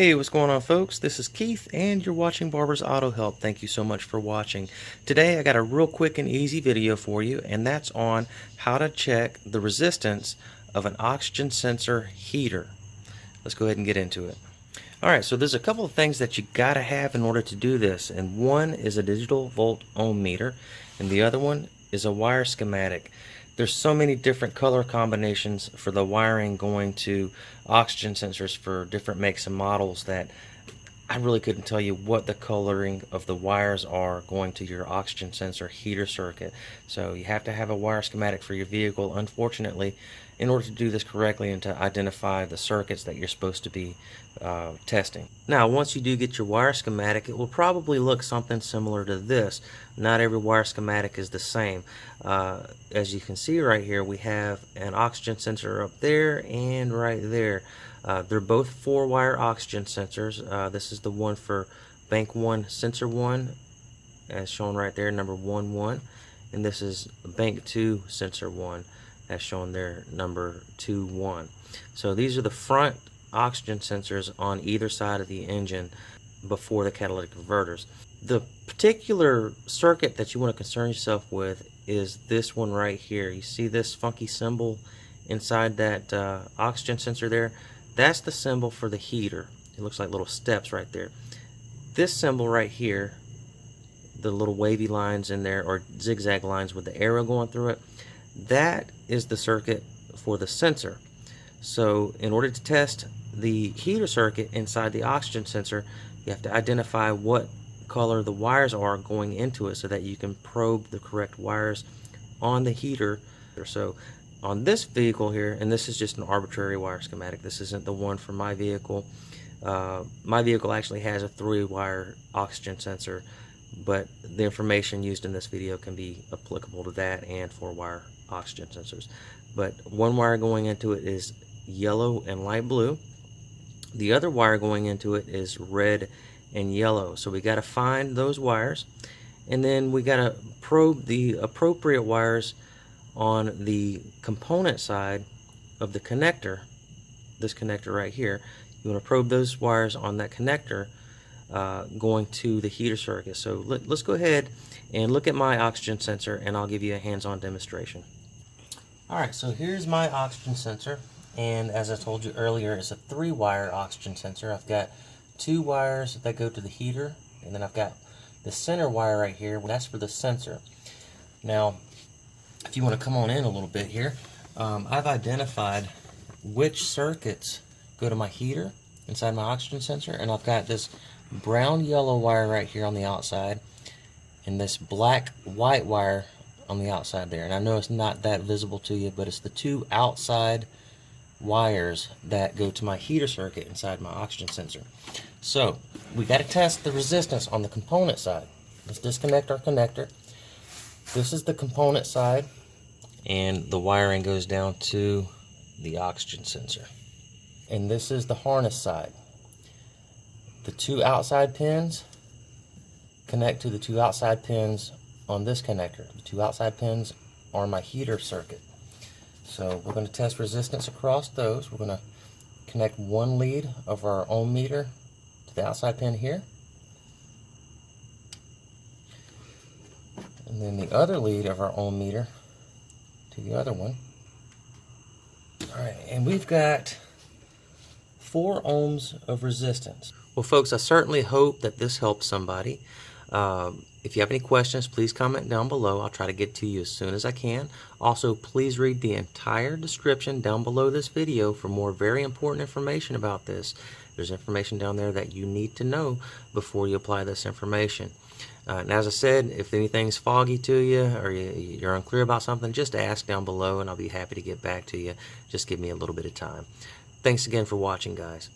Hey, what's going on, folks? This is Keith, and you're watching Barber's Auto Help. Thank you so much for watching. Today, I got a real quick and easy video for you, and that's on how to check the resistance of an oxygen sensor heater. Let's go ahead and get into it. Alright, so there's a couple of things that you gotta have in order to do this, and one is a digital volt ohm meter, and the other one is a wire schematic. There's so many different color combinations for the wiring going to oxygen sensors for different makes and models that I really couldn't tell you what the coloring of the wires are going to your oxygen sensor heater circuit. So you have to have a wire schematic for your vehicle, unfortunately, in order to do this correctly and to identify the circuits that you're supposed to be testing. Now, once you do get your wire schematic, it will probably look something similar to this. Not every wire schematic is the same. As you can see right here, we have an oxygen sensor up there and right there. They're both 4-wire oxygen sensors. This is the one for bank 1 sensor 1, as shown right there, number 11, and this is bank 2 sensor 1, as shown there, number 21. So these are the front oxygen sensors on either side of the engine before the catalytic converters. The particular circuit that you want to concern yourself with is this one right here. You see this funky symbol inside that oxygen sensor there? That's the symbol for the heater. It looks like little steps right there. This symbol right here, the little wavy lines in there, or zigzag lines with the arrow going through it, that is the circuit for the sensor. So in order to test the heater circuit inside the oxygen sensor, you have to identify what color the wires are going into it so that you can probe the correct wires on the heater. So on this vehicle here, and this is just an arbitrary wire schematic, this isn't the one for my vehicle. My vehicle actually has a 3-wire oxygen sensor, but the information used in this video can be applicable to that and 4-wire oxygen sensors. But one wire going into it is yellow and light blue. The other wire going into it is red and yellow. So we got to find those wires, and then we got to probe the appropriate wires on the component side of the connector. This connector right here, you want to probe those wires on that connector going to the heater circuit. So let's go ahead and look at my oxygen sensor, and I'll give you a hands-on demonstration. Alright, so here's my oxygen sensor, and as I told you earlier, it's a 3-wire oxygen sensor. I've got 2 wires that go to the heater, and then I've got the center wire right here. That's for the sensor. Now, if you want to come on in a little bit here, I've identified which circuits go to my heater inside my oxygen sensor, and I've got this brown-yellow wire right here on the outside, and this black-white wire on the outside there. And I know it's not that visible to you, but it's the 2 outside wires that go to my heater circuit inside my oxygen sensor. So we got to test the resistance on the component side. Let's disconnect our connector. This is the component side, and the wiring goes down to the oxygen sensor. And this is the harness side. The 2 outside pins connect to the 2 outside pins on this connector. The 2 outside pins are my heater circuit. So we're going to test resistance across those. We're going to connect one lead of our ohm meter to the outside pin here, and then the other lead of our ohm meter to the other one. Alright, and we've got 4 ohms of resistance. Well, folks, I certainly hope that this helps somebody. If you have any questions, please comment down below. I'll try to get to you as soon as I can. Also, please read the entire description down below this video for more very important information about this. There's information down there that you need to know before you apply this information. And as I said, if anything's foggy to you or you're unclear about something, just ask down below and I'll be happy to get back to you. Just give me a little bit of time. Thanks again for watching, guys.